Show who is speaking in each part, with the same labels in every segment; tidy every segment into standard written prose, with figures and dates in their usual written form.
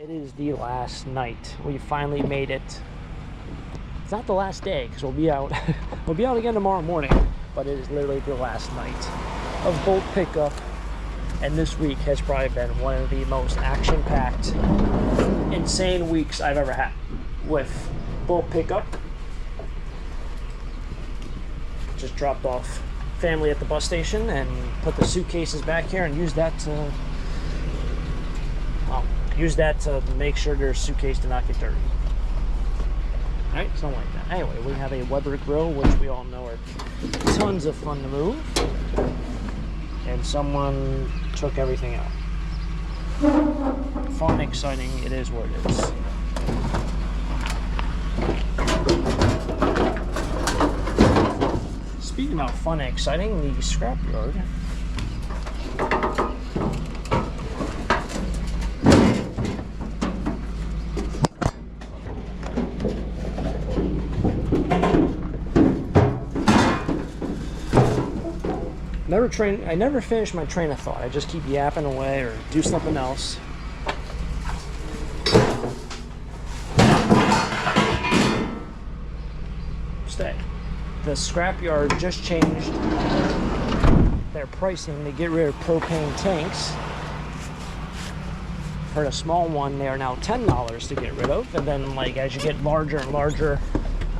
Speaker 1: It is the last night. We finally made it. It's not the last day because we'll be out. We'll be out again tomorrow morning, but it is literally the last night of bolt pickup. And this week has probably been one of the most action-packed, insane weeks I've ever had with bolt pickup. Just dropped off family at the bus station and put the suitcases back here and used that to make sure their suitcase did not get dirty. Right? Something like that. Anyway, we have a Weber grill, which we all know are tons of fun to move. And someone took everything out. Fun, exciting, it is what it is. Speaking about fun and exciting, the Scrapyard. I never finish my train of thought. I just keep yapping away or do something else. Stay. The Scrapyard just changed their pricing to get rid of propane tanks. For the small one, they are now $10 to get rid of, and then like as you get larger and larger,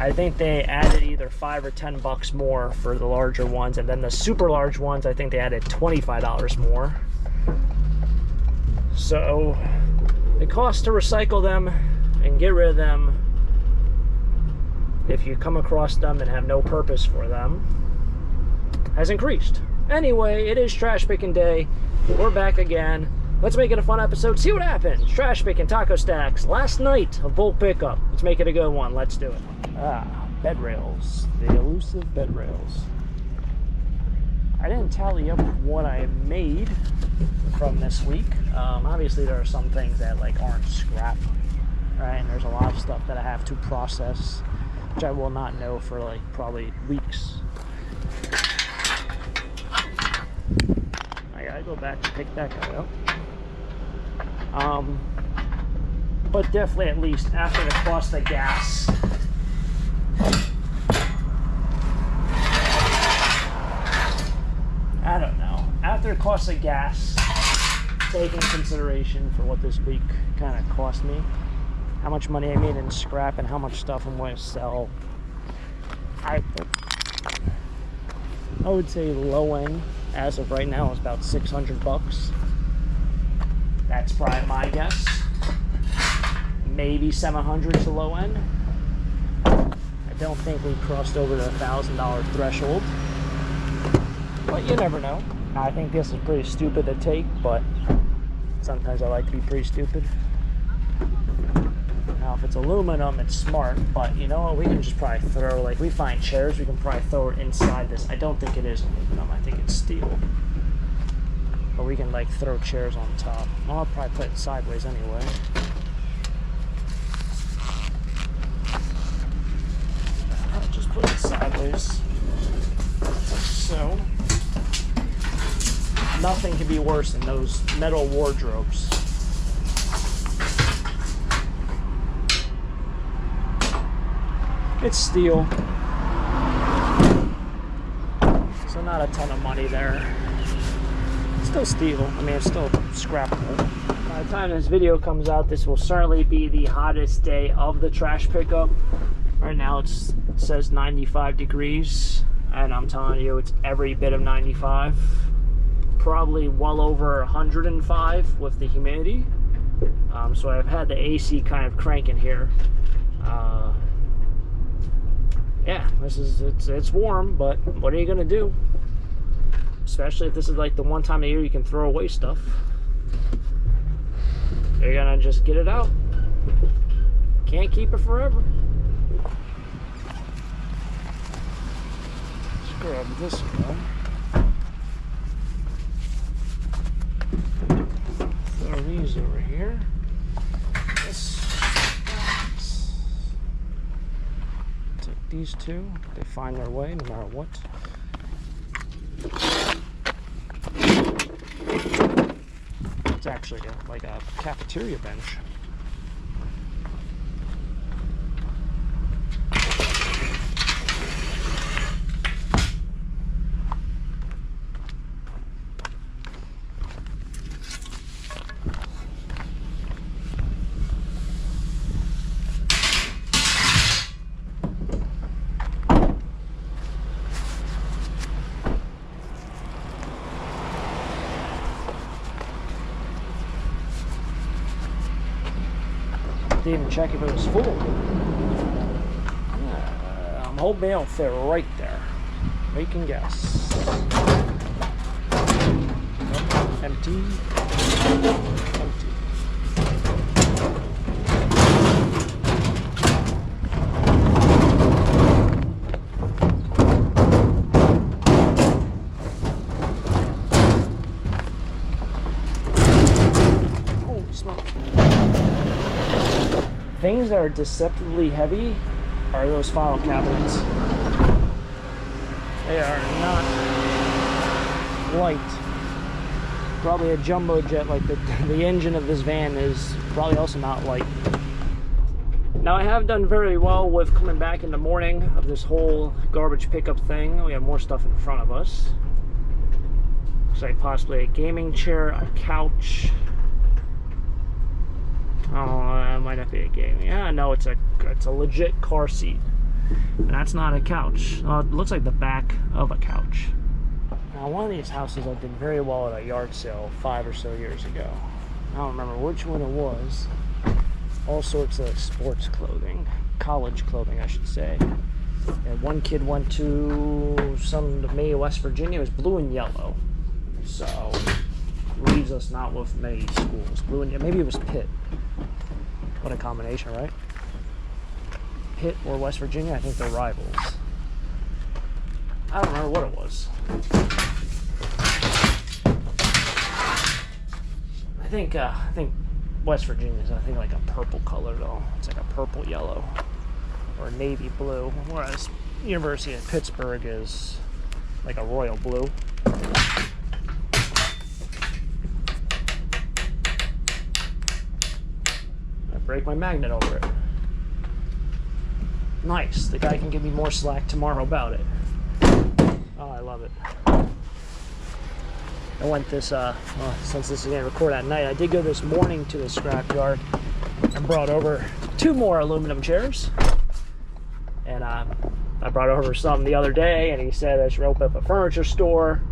Speaker 1: I think they added either $5 or $10 more for the larger ones, and then the super large ones, I think they added $25 more. So the cost to recycle them and get rid of them, if you come across them and have no purpose for them, has increased. Anyway, it is trash picking day. We're back again. Let's make it a fun episode. See what happens. Trash picking, taco stacks. Last night of bulk pickup. Let's make it a good one. Let's do it. Bed rails. The elusive bed rails. I didn't tally up what I made from this week. Obviously, there are some things that like aren't scrap, right? And there's a lot of stuff that I have to process, which I will not know for like probably weeks. I gotta go back and pick that guy up. But definitely at least after the cost of gas, I don't know, after the cost of gas, taking consideration for what this week kind of cost me, how much money I made in scrap and how much stuff I'm going to sell, I would say low end as of right now is about $600. That's probably my guess. Maybe $700 to low end. I don't think we crossed over the $1,000 threshold, but you never know. I think this is pretty stupid to take, but sometimes I like to be pretty stupid. Now, if it's aluminum, it's smart, but you know what? We can just probably throw, like, we find chairs, we can probably throw it inside this. I don't think it is aluminum, I think it's steel. But we can, like, throw chairs on top. Well, I'll probably put it sideways anyway. I'll just put it sideways. So, nothing can be worse than those metal wardrobes. It's steel, so not a ton of money there. It's still steel. I mean, it's still scrappable. By the time this video comes out, this will certainly be the hottest day of the trash pickup. Right now it says 95 degrees, and I'm telling you, it's every bit of 95. Probably well over 105 with the humidity. So I've had the AC kind of cranking here. Yeah, it's warm, but what are you gonna do? Especially if this is like the one time of year you can throw away stuff. You're gonna just get it out. Can't keep it forever. Let's grab this one. Throw these over here. These two, they find their way no matter what. It's actually like a cafeteria bench. to even check if it was full. I'm hoping it'll fit right there. We can guess. Nope. Empty. Empty. Things that are deceptively heavy are those file cabinets. They are not light. Probably a jumbo jet, like the engine of this van is probably also not light. Now I have done very well with coming back in the morning of this whole garbage pickup thing. We have more stuff in front of us. Looks like possibly a gaming chair, a couch. Oh, that might not be a game. Yeah, no, it's a legit car seat. And that's not a couch. It looks like the back of a couch. Now, one of these houses I did very well at a yard sale 5 or so years ago. I don't remember which one it was. All sorts of sports clothing, college clothing, I should say. And one kid went to maybe West Virginia. It was blue and yellow. So, leaves us not with many schools. Blue and maybe it was Pitt. What a combination, right? Pitt or West Virginia, I think they're rivals. I don't remember what it was. I think West Virginia is, I think, like a purple color though. It's like a purple yellow or navy blue, whereas University of Pittsburgh is like a royal blue. Break my magnet over it. Nice. The guy can give me more slack tomorrow about it. Oh, I love it. I went this, since this is going to record at night, I did go this morning to the scrapyard and brought over 2 more aluminum chairs. And I brought over some the other day, and he said I should open up a furniture store.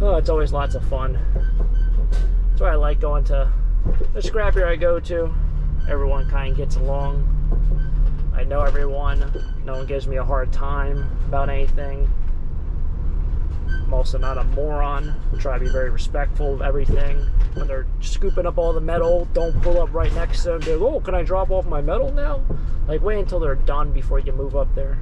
Speaker 1: Oh, it's always lots of fun. That's why I like going to the scrapyard I go to. Everyone kind of gets along. I know everyone. No one gives me a hard time about anything. I'm also not a moron. I try to be very respectful of everything. When they're scooping up all the metal, don't pull up right next to them. They're like, oh, can I drop off my metal now? Like, wait until they're done before you move up there.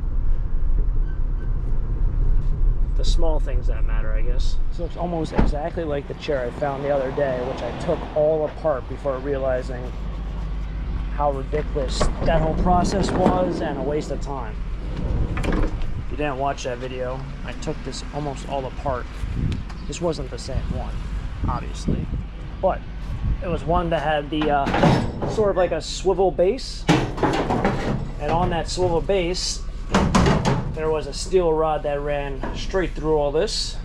Speaker 1: The small things that matter, I guess. So it's almost exactly like the chair I found the other day, which I took all apart before realizing how ridiculous that whole process was and a waste of time. If you didn't watch that video, I took this almost all apart. This wasn't the same one, obviously, but it was one that had the sort of like a swivel base, and on that swivel base there was a steel rod that ran straight through all this.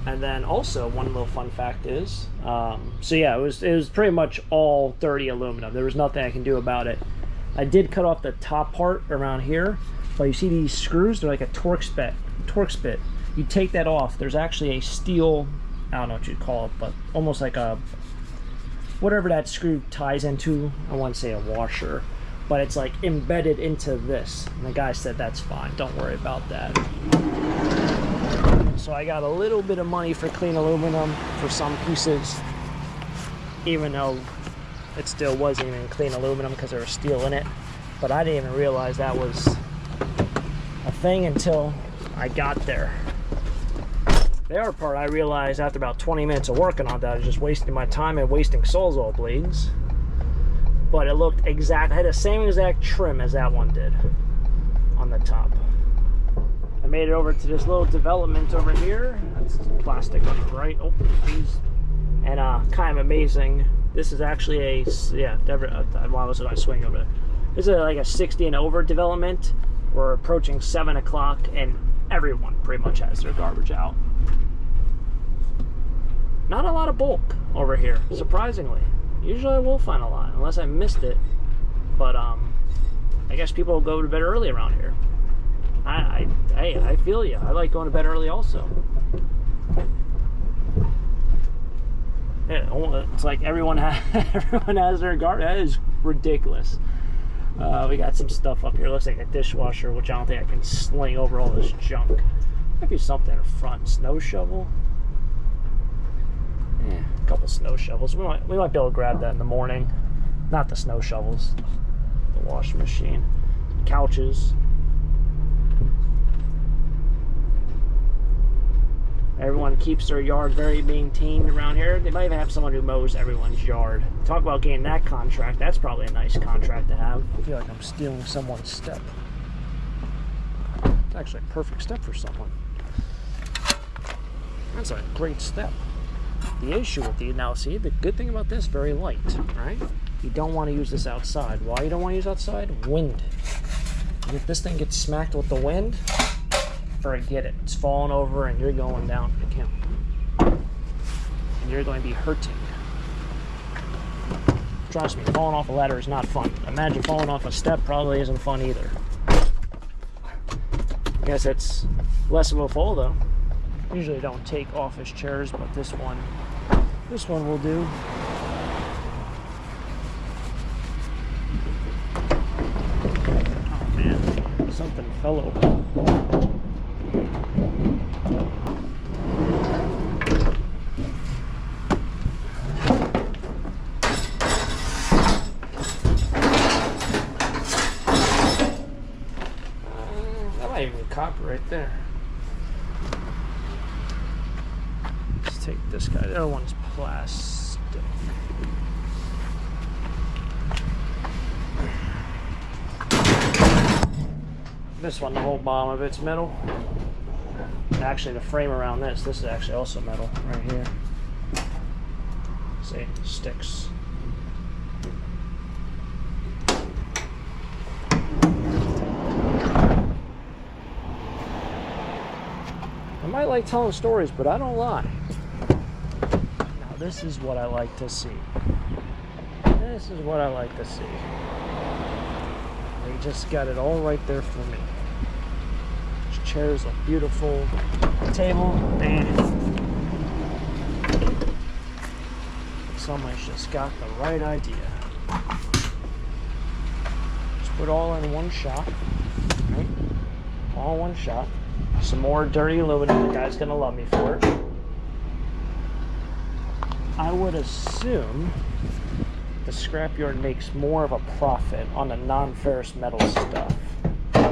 Speaker 1: And then also, one little fun fact is, so yeah, it was pretty much all dirty aluminum. There was nothing I can do about it. I did cut off the top part around here, but you see these screws? They're like a torque spit. You take that off. There's actually a steel, I don't know what you'd call it, but almost like a, whatever that screw ties into. I want to say a washer. But it's like embedded into this. And the guy said that's fine, don't worry about that. So I got a little bit of money for clean aluminum for some pieces, even though it still wasn't even clean aluminum because there was steel in it. But I didn't even realize that was a thing until I got there. The other part I realized after about 20 minutes of working on that, I was just wasting my time and wasting Sawzall blades. But it looked exact, had the same exact trim as that one did on the top. I made it over to this little development over here. That's plastic on the right. Oh, geez. And kind of amazing. This is actually a, yeah, why was it I swing over there? This is like a 60 and over development. We're approaching 7 o'clock and everyone pretty much has their garbage out. Not a lot of bulk over here, surprisingly. Usually I will find a lot, unless I missed it. But I guess people go to bed early around here. I feel you. I like going to bed early also. Yeah, It's like everyone has their garbage. That is ridiculous. We got some stuff up here. Looks like a dishwasher, which I don't think I can sling over all this junk. Might be something in front. Snow shovel. Yeah, a couple snow shovels. We might be able to grab that in the morning. Not the snow shovels. The washing machine. Couches. Everyone keeps their yard very maintained around here. They might even have someone who mows everyone's yard. Talk about getting that contract. That's probably a nice contract to have. I feel like I'm stealing someone's step. It's actually a perfect step for someone. That's a great step. The issue with these, now see, the good thing about this, very light, right? You don't want to use this outside. Why you don't want to use outside? Wind. And if this thing gets smacked with the wind, forget it. It's falling over and you're going down the count. And you're going to be hurting. Trust me, falling off a ladder is not fun. Imagine falling off a step probably isn't fun either. I guess it's less of a fall though. Usually don't take office chairs, but this one will do. Oh man, something fell over. That might even be copper right there. Let's take this guy. The other one's plastic. This one, the whole bottom of it's metal. Actually, the frame around this is actually also metal right here. See, sticks. I might like telling stories, but I don't lie. Now, this is what I like to see. This is what I like to see. They just got it all right there for me. These chairs look beautiful. Table, man. Someone's just got the right idea. Just put all in one shot. Right? All in one shot. Some more dirty aluminum. The guy's gonna love me for it. I would assume the scrapyard makes more of a profit on the non-ferrous metal stuff. I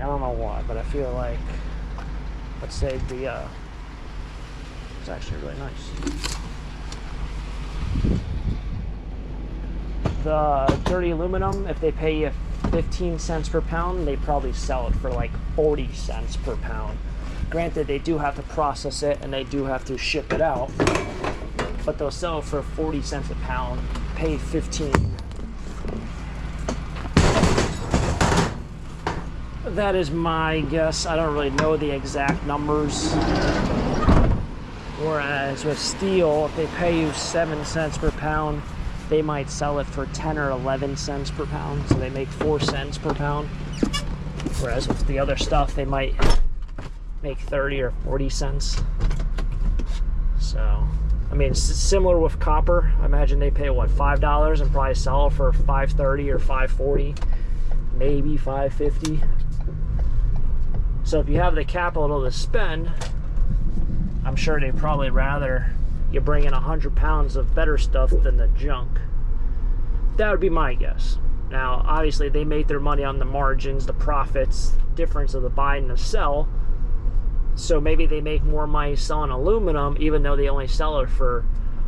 Speaker 1: don't know why, but I feel like, let's say it's actually really nice. The dirty aluminum, if they pay you 15 cents per pound, they probably sell it for like 40 cents per pound. Granted, they do have to process it and they do have to ship it out, but they'll sell it for 40 cents a pound, pay 15. That is my guess. I don't really know the exact numbers. Whereas with steel, if they pay you 7 cents per pound, they might sell it for 10 or 11 cents per pound, so they make 4 cents per pound. Whereas with the other stuff, they might make 30 or 40 cents. So, I mean, similar with copper. I imagine they pay, what, $5 and probably sell it for $5.30 or $5.40, maybe $5.50. So if you have the capital to spend, I'm sure they'd probably rather you bring in 100 pounds of better stuff than the junk. That would be my guess. Now, obviously, they make their money on the margins, the profits, difference of the buy and the sell. So maybe they make more money selling aluminum, even though they only sell it for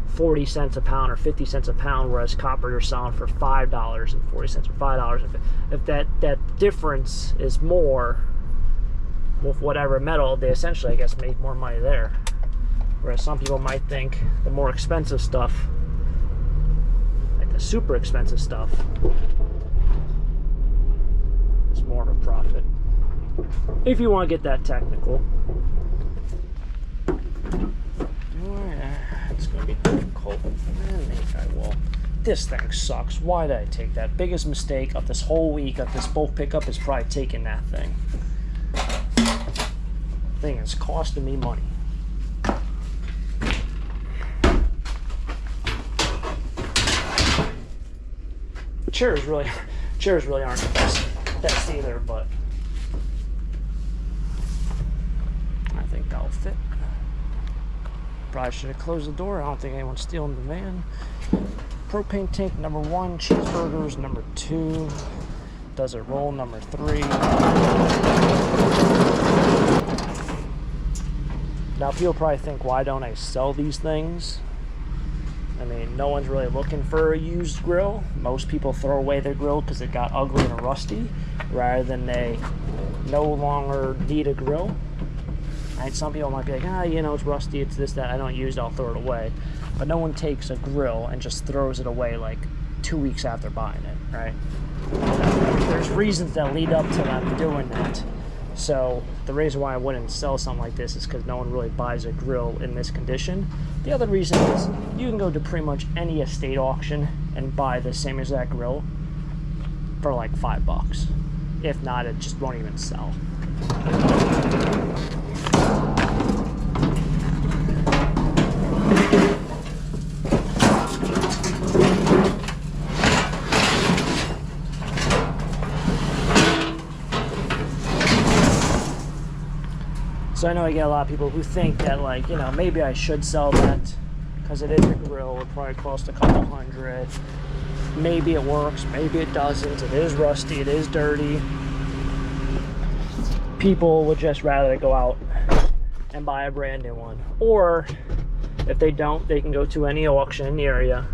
Speaker 1: 40 cents a pound or 50 cents a pound, whereas copper they're selling for $5.40 or $5. If that difference is more with whatever metal, they essentially, I guess, make more money there. Whereas some people might think the more expensive stuff, like the super expensive stuff, is more of a profit. If you want to get that technical. It's going to be difficult. Maybe I will. This thing sucks. Why did I take that? Biggest mistake of this whole week of this bulk pickup is probably taking that thing. Thing is costing me money. chairs really aren't the best either, but I think that'll fit. Probably should have closed the door. I don't think anyone's stealing the van. Propane tank number 1, cheeseburgers number 2, does it roll number 3. Now people probably think, why don't I sell these things? I mean, no one's really looking for a used grill. Most people throw away their grill because it got ugly and rusty, rather than they no longer need a grill. And some people might be like, you know, it's rusty, it's this, that, I don't use it, I'll throw it away. But no one takes a grill and just throws it away like 2 weeks after buying it, right? There's reasons that lead up to them doing that. So the reason why I wouldn't sell something like this is because no one really buys a grill in this condition. The other reason is you can go to pretty much any estate auction and buy the same exact grill for like $5. If not, it just won't even sell. So I know I get a lot of people who think that, like, you know, maybe I should sell that because it is a grill. It probably cost a couple $100. Maybe it works, maybe it doesn't. It is rusty, it is dirty. People would just rather go out and buy a brand new one. Or if they don't, they can go to any auction in the area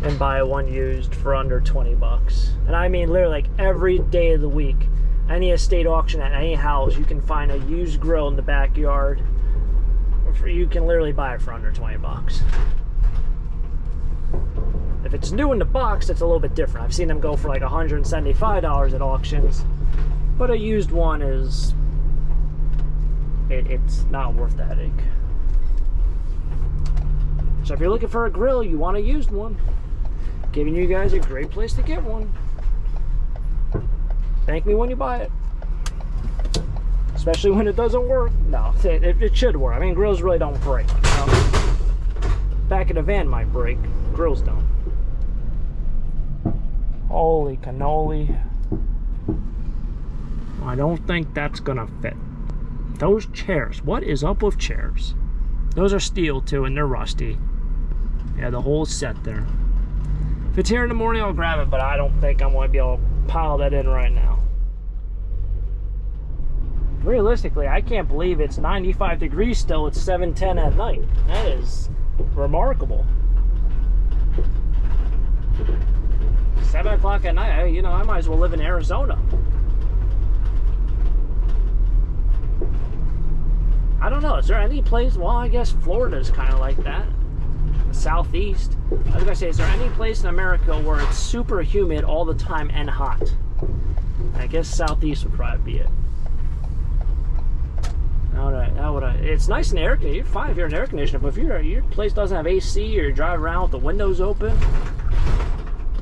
Speaker 1: and buy one used for under 20 bucks. And I mean literally like every day of the week, any estate auction at any house, you can find a used grill in the backyard. You can literally buy it for under 20 bucks. If it's new in the box, it's a little bit different. I've seen them go for like $175 at auctions, but a used one is, it's not worth the headache. So if you're looking for a grill, you want a used one, giving you guys a great place to get one. Thank me when you buy it. Especially when it doesn't work. No, it should work. I mean, grills really don't break. You know? Back of the van might break. Grills don't. Holy cannoli. I don't think that's gonna fit. Those chairs. What is up with chairs? Those are steel too, and they're rusty. Yeah, the whole set there. If it's here in the morning, I'll grab it, but I don't think I'm going to be able to pile that in right now. Realistically, I can't believe it's 95 degrees still. It's 7:10 at night. That is remarkable. 7 o'clock at night, you know, I might as well live in Arizona. I don't know, is there any place, well, I guess Florida's kind of like that. The Southeast. I was gonna say, is there any place in America where it's super humid all the time and hot? I guess Southeast would probably be it. It's nice and air conditioned. You're fine if you're an air conditioner, but if your place doesn't have AC or you drive around with the windows open,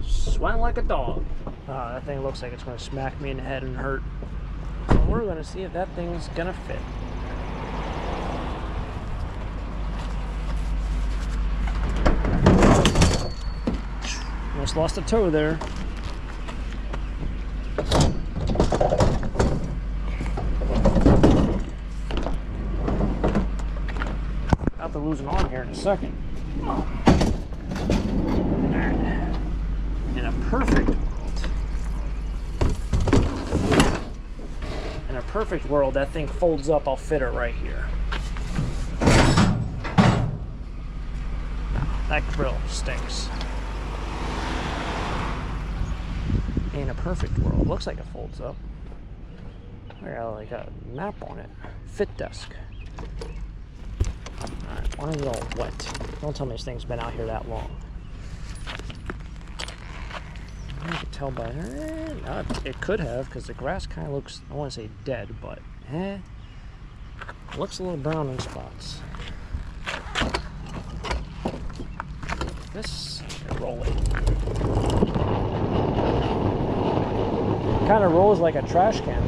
Speaker 1: sweating like a dog. That thing looks like it's going to smack me in the head and hurt. So we're going to see if that thing's going to fit. Almost lost a toe there. About to lose an arm here in a second. In a perfect world, that thing folds up. I'll fit it right here. That grill stinks. In a perfect world, looks like it folds up. I got like a map on it. Fit desk. Alright, why is it all wet? Don't tell me this thing's been out here that long. I can tell by no, it could have, because the grass kind of looks, I want to say dead, but it looks a little brown in spots. This rolling kind of rolls like a trash can.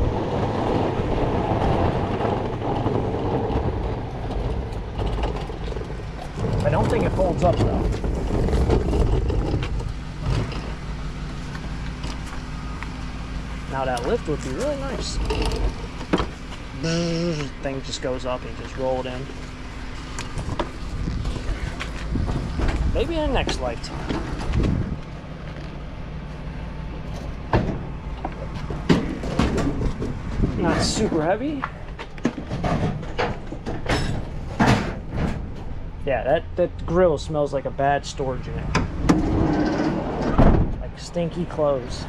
Speaker 1: I don't think it folds up though. Now that lift would be really nice. Thing just goes up and just roll it in. Maybe in the next lifetime. Not super heavy. Yeah, that grill smells like a bad storage unit. Like stinky clothes.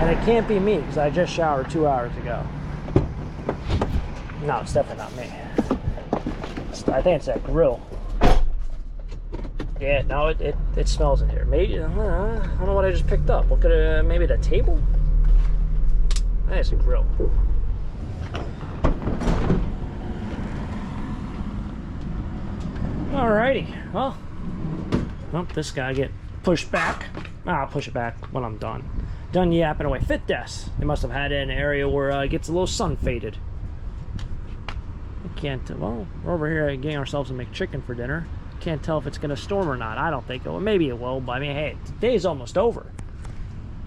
Speaker 1: And it can't be me because I just showered 2 hours ago. No, it's definitely not me. I think it's that grill. Yeah, no, it smells in here. Maybe, I don't know what I just picked up. What could it, maybe the table? I think it's a grill. Alrighty, well, this guy get pushed back. I'll push it back when I'm done. Done yapping away. Fit desk. They must have had it in an area where it gets a little sun faded. I can't, well, we're over here getting ourselves a McChicken for dinner. Can't tell if it's going to storm or not. I don't think it will. Maybe it will, but I mean, hey, the day's almost over.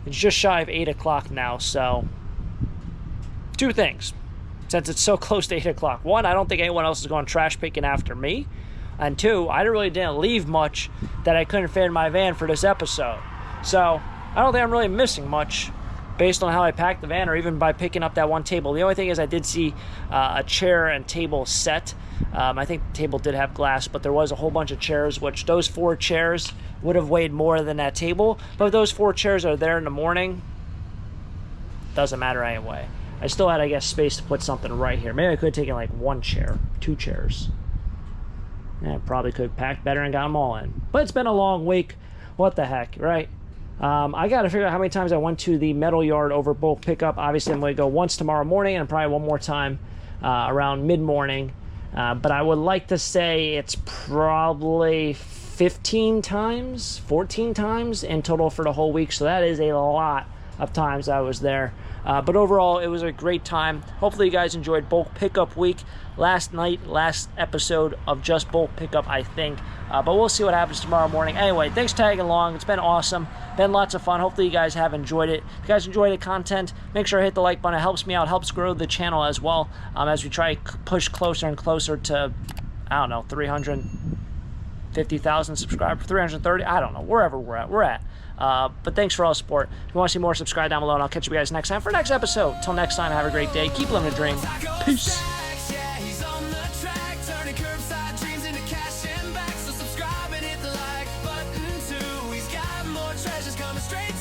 Speaker 1: It's just shy of 8 o'clock now, so two things. Since it's so close to 8 o'clock. One, I don't think anyone else is going trash picking after me. And two, I really didn't leave much that I couldn't fit in my van for this episode. So I don't think I'm really missing much based on how I packed the van or even by picking up that one table. The only thing is I did see a chair and table set. I think the table did have glass, but there was a whole bunch of chairs, which those 4 chairs would have weighed more than that table. But if those 4 chairs are there in the morning, doesn't matter anyway. I still had, I guess, space to put something right here. Maybe I could have taken like 1 chair, 2 chairs. Yeah, probably could have packed better and got them all in. But it's been a long week. What the heck, right? I got to figure out how many times I went to the metal yard over bulk pickup. Obviously, I'm going to go once tomorrow morning and probably one more time around mid-morning. But I would like to say it's probably 15 times, 14 times in total for the whole week. So that is a lot of times I was there. But overall, it was a great time. Hopefully you guys enjoyed bulk pickup week. Last episode of just bulk pickup, I think. But we'll see what happens tomorrow morning. Anyway, thanks for tagging along. It's been awesome. Been lots of fun. Hopefully you guys have enjoyed it. If you guys enjoyed the content, make sure to hit the like button. It helps me out. Helps grow the channel as well as we try to push closer and closer to, I don't know, 350,000 subscribers, 330, I don't know, wherever we're at. But thanks for all the support. If you want to see more, subscribe down below, and I'll catch you guys next time for the next episode. Till next time, have a great day. Keep living a dream. Peace.
Speaker 2: Straight